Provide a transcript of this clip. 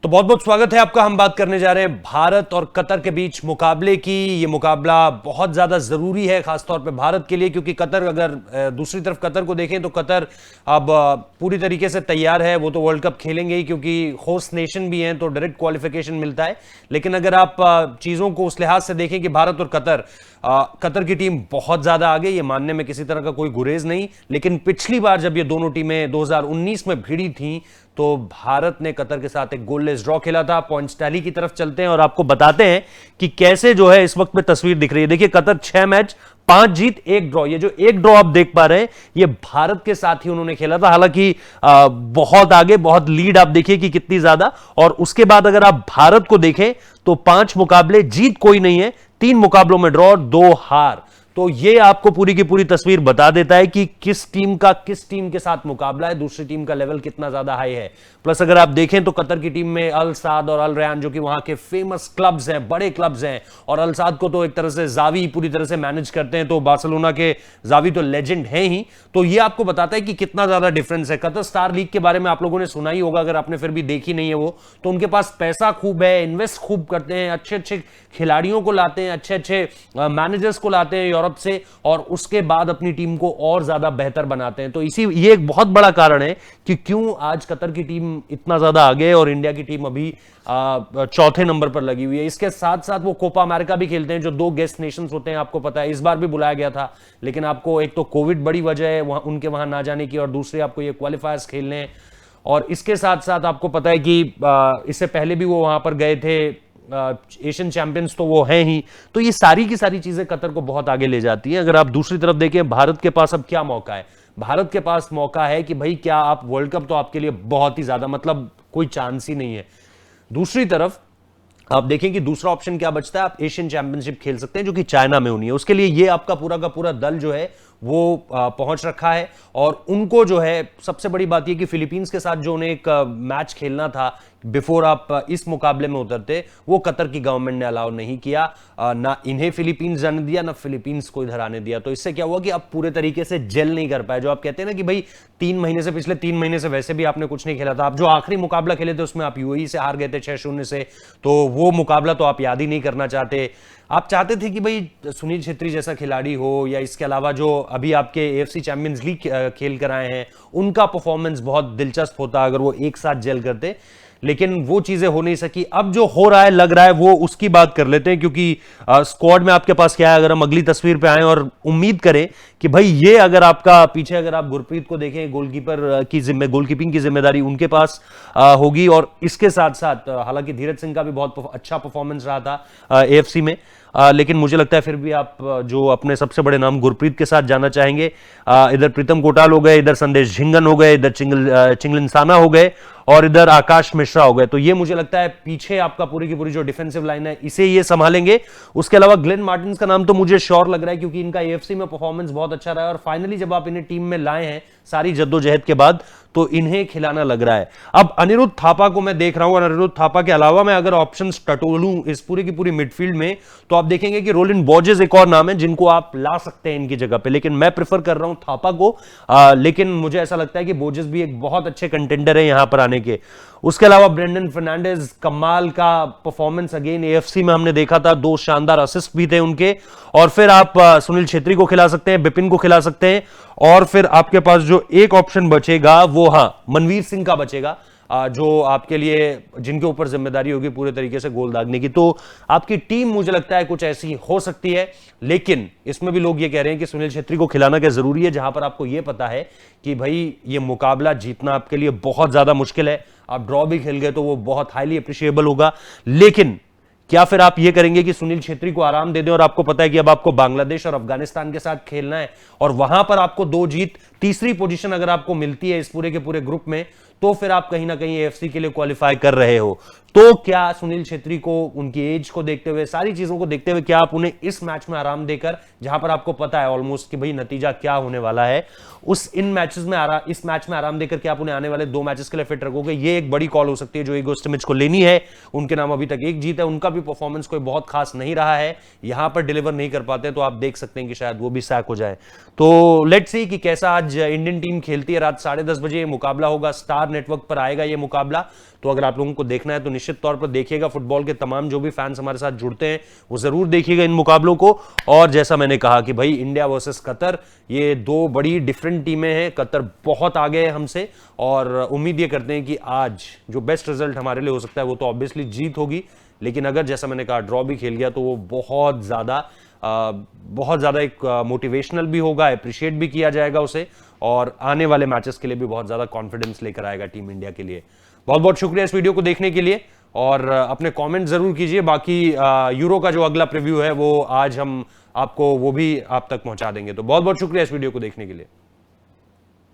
तो बहुत बहुत स्वागत है आपका। हम बात करने जा रहे हैं भारत और कतर के बीच मुकाबले की। ये मुकाबला बहुत ज्यादा जरूरी है खासतौर पे भारत के लिए, क्योंकि कतर, अगर दूसरी तरफ कतर को देखें तो कतर अब पूरी तरीके से तैयार है। वो तो वर्ल्ड कप खेलेंगे ही, क्योंकि होस्ट नेशन भी हैं तो डायरेक्ट क्वालिफिकेशन मिलता है। लेकिन अगर आप चीजों को उस लिहाज से देखें कि भारत और कतर, कतर की टीम बहुत ज्यादा आगे, ये मानने में किसी तरह का कोई गुरेज नहीं। लेकिन पिछली बार जब ये दोनों टीमें 2019 में भिड़ी थीं तो भारत ने कतर के साथ एक गोललेस ड्रॉ खेला था। पॉइंट्स टैली की तरफ चलते हैं और आपको बताते हैं कि कैसे जो है इस वक्त में तस्वीर दिख रही है। देखिए, कतर 6 मैच 5 जीत 1 ड्रॉ। ये जो 1 ड्रॉ आप देख पा रहे हैं, ये भारत के साथ ही उन्होंने खेला था। हालांकि बहुत आगे, बहुत लीड आप देखिए कि कितनी ज्यादा। और उसके बाद अगर आप भारत को देखें तो 5 मुकाबले जीत कोई नहीं है, 3 मुकाबलों में ड्रॉ, 2 हार। तो ये आपको पूरी की पूरी तस्वीर बता देता है कि किस टीम का किस टीम के साथ मुकाबला है, दूसरी टीम का लेवल कितना ज्यादा हाई है। प्लस अगर आप देखें तो कतर की टीम में अल साद और अल रयान, जो कि वहां के फेमस क्लब्स हैं, बड़े क्लब्स हैं, और अल साद को तो एक तरह से जावी पूरी तरह से मैनेज करते हैं, तो बार्सिलोना के जावी तो लेजेंड हैं ही। तो ये आपको बताता है कि कितना ज्यादा डिफरेंस है। कतर स्टार लीग के बारे में आप लोगों ने सुना ही होगा, अगर आपने फिर भी देखी नहीं है वो, तो उनके पास पैसा खूब है, इन्वेस्ट खूब करते हैं, अच्छे अच्छे खिलाड़ियों को लाते हैं, अच्छे अच्छे मैनेजर्स को लाते हैं यूरोप से, और उसके बाद अपनी टीम को और ज्यादा बेहतर बनाते हैं। तो ये एक बहुत बड़ा कारण है कि क्यों आज कतर की टीम इतना ज्यादा आगे है और इंडिया की टीम अभी चौथे नंबर पर लगी हुई है। इसके साथ साथ वो कोपा अमेरिका भी खेलते हैं, जो 2 गेस्ट नेशंस होते हैं। आपको पता है इस बार भी बुलाया गया था, लेकिन आपको एक तो कोविड बड़ी वजह है वहां उनके वहां ना जाने की, और दूसरी आपको ये क्वालिफायर्स खेलने हैं। और इसके साथ साथ आपको पता है कि इससे पहले भी वो वहां पर गए थे, एशियन चैंपियंस तो वो हैं ही। तो ये सारी की सारी चीजें कतर को बहुत आगे ले जाती हैं। अगर आप दूसरी तरफ देखें, भारत के पास अब क्या मौका है? भारत के पास मौका है कि भाई क्या आप वर्ल्ड कप तो आपके लिए बहुत ही ज्यादा, मतलब कोई चांस ही नहीं है। दूसरी तरफ आप देखें कि दूसरा ऑप्शन क्या बचता है, आप एशियन चैंपियनशिप खेल सकते हैं, जो कि चाइना में होनी है। उसके लिए ये आपका पूरा का पूरा दल जो है वो पहुंच रखा है। और उनको जो है सबसे बड़ी बात यह कि फिलीपींस के साथ जो उन्हें एक मैच खेलना था बिफोर आप इस मुकाबले में उतरते, वो कतर की गवर्नमेंट ने अलाउ नहीं किया। ना इन्हें फिलीपींस जाने दिया, ना फिलीपींस को इधर आने दिया। तो इससे क्या हुआ कि आप पूरे तरीके से जेल नहीं कर पाए। जो आप कहते हैं ना कि भाई 3 महीने से, पिछले 3 महीने से वैसे भी आपने कुछ नहीं खेला था। आप जो आखिरी मुकाबला खेले थे उसमें आप यूएई से हार गए थे 6-0 से, तो वो मुकाबला तो आप याद ही नहीं करना चाहते। आप चाहते थे कि भाई सुनील छेत्री जैसा खिलाड़ी हो, या इसके अलावा जो अभी आपके एएफसी चैंपियंस लीग खेल कर आए हैं उनका परफॉर्मेंस बहुत दिलचस्प होता अगर वो एक साथ जेल करते। लेकिन वो चीजें हो नहीं सकी। अब जो हो रहा है, लग रहा है, वो उसकी बात कर लेते हैं, क्योंकि स्क्वाड में आपके पास क्या है। अगर हम अगली तस्वीर पे आए और उम्मीद करें कि भाई ये, अगर आपका पीछे अगर आप गुरप्रीत को देखें, गोलकीपिंग की जिम्मेदारी उनके पास होगी। और इसके साथ साथ हालांकि धीरज सिंह का भी बहुत अच्छा परफॉर्मेंस रहा था एएफसी में, लेकिन मुझे लगता है फिर भी आप जो अपने सबसे बड़े नाम गुरप्रीत के साथ जाना चाहेंगे। इधर प्रीतम कोटाल हो गए, इधर संदेश झिंगन हो गए, इधर चिंगलिनसाना हो गए, और इधर आकाश मिश्रा हो गए। तो ये मुझे लगता है पीछे आपका पूरी की पूरी जो डिफेंसिव लाइन है, इसे ये संभालेंगे। उसके अलावा ग्लेन मार्टिन्स का नाम तो मुझे श्योर लग रहा है, क्योंकि इनका एएफसी में परफॉर्मेंस बहुत अच्छा रहा है, और फाइनली जब आप इन्हें टीम में लाए हैं सारी जद्दोजहद के बाद, तो इन्हें खिलाना लग रहा है। अब अनिरुद्ध थापा को मैं देख रहा हूं, और अनिरुद्ध थापा के अलावा मैं अगर ऑप्शंस टटोलूं इस पूरी की पूरी मिडफील्ड में, तो आप देखेंगे कि रोलिन बॉर्जेस एक और नाम है जिनको आप ला सकते हैं इनकी जगह पे। लेकिन मैं प्रेफर कर रहा हूं थापा को, लेकिन मुझे ऐसा लगता है कि बॉर्जेस भी एक बहुत अच्छे कंटेंडर है यहां पर आने के। उसके अलावा ब्रेंडन फर्नांडिस, कमाल का परफॉर्मेंस अगेन एएफसी में हमने देखा था, 2 शानदार असिस्ट भी थे उनके। और फिर आप सुनील छेत्री को खिला सकते हैं, बिपिन को खिला सकते हैं, और फिर आपके पास जो एक ऑप्शन बचेगा वो मनवीर सिंह का बचेगा, जो आपके लिए, जिनके ऊपर जिम्मेदारी होगी पूरे तरीके से गोल दागने की। तो आपकी टीम मुझे लगता है कुछ ऐसी हो सकती है। लेकिन इसमें भी लोग ये कह रहे हैं कि सुनील छेत्री को खिलाना क्या जरूरी है, जहां पर आपको ये पता है कि भाई ये मुकाबला जीतना आपके लिए बहुत ज्यादा मुश्किल है। आप ड्रॉ भी खेल गए तो वो बहुत हाईली अप्रिशिएबल होगा। लेकिन क्या फिर आप ये करेंगे कि सुनील छेत्री को आराम दे दें, और आपको पता है कि अब आपको बांग्लादेश और अफगानिस्तान के साथ खेलना है, और वहां पर आपको 2 जीत, तीसरी पोजीशन अगर आपको मिलती है इस पूरे के पूरे ग्रुप में, तो फिर आप कहीं ना कहीं एएफसी के लिए क्वालिफाई कर रहे हो। तो क्या सुनील छेत्री को, उनकी एज को देखते हुए, सारी चीजों को देखते हुए, क्या आप उन्हें इस मैच में आराम देकर, जहां पर आपको पता है ऑलमोस्ट कि भाई नतीजा क्या होने वाला है, इस मैच में आराम देकर क्या आप उन्हें आने वाले 2 मैचेस के लिए फिट रखोगे? ये एक बड़ी कॉल हो सकती है जो इगो स्टिमिच को लेनी है। उनके नाम अभी तक 1 जीत है, उनका भी परफॉर्मेंस कोई बहुत खास नहीं रहा है, यहां पर डिलीवर नहीं कर पाते, तो आप देख सकते हैं कि शायद वो भी सैक हो जाए। तो लेट्स सी कि कैसा आज आज इंडियन टीम खेलती है, रात 10:30 बजे ये मुकाबला होगा, स्टार नेटवर्क पर आएगा ये मुकाबला। तो अगर आप लोगों को देखना है तो निश्चित तौर पर देखिएगा। फुटबॉल के तमाम जो भी फैंस हमारे साथ जुड़ते हैं वो जरूर देखिएगा इन मुकाबलों को। और जैसा मैंने कहा कि भाई इंडिया वर्सेस कतर, ये दो बड़ी डिफरेंट टीमें हैं। कतर बहुत आगे है हमसे और उम्मीद ये करते हैं कि आज जो बेस्ट रिजल्ट हमारे लिए हो सकता है वो तो ऑब्वियसली जीत होगी, लेकिन अगर जैसा मैंने कहा ड्रॉ भी खेल गया तो वो बहुत ज्यादा एक मोटिवेशनल भी होगा, अप्रिशिएट भी किया जाएगा उसे, और आने वाले मैचेस के लिए भी बहुत ज्यादा कॉन्फिडेंस लेकर आएगा टीम इंडिया के लिए। बहुत बहुत शुक्रिया इस वीडियो को देखने के लिए और अपने कमेंट जरूर कीजिए। बाकी यूरो का जो अगला प्रीव्यू है वो आज हम आपको वो भी आप तक पहुंचा देंगे। तो बहुत बहुत शुक्रिया इस वीडियो को देखने के लिए।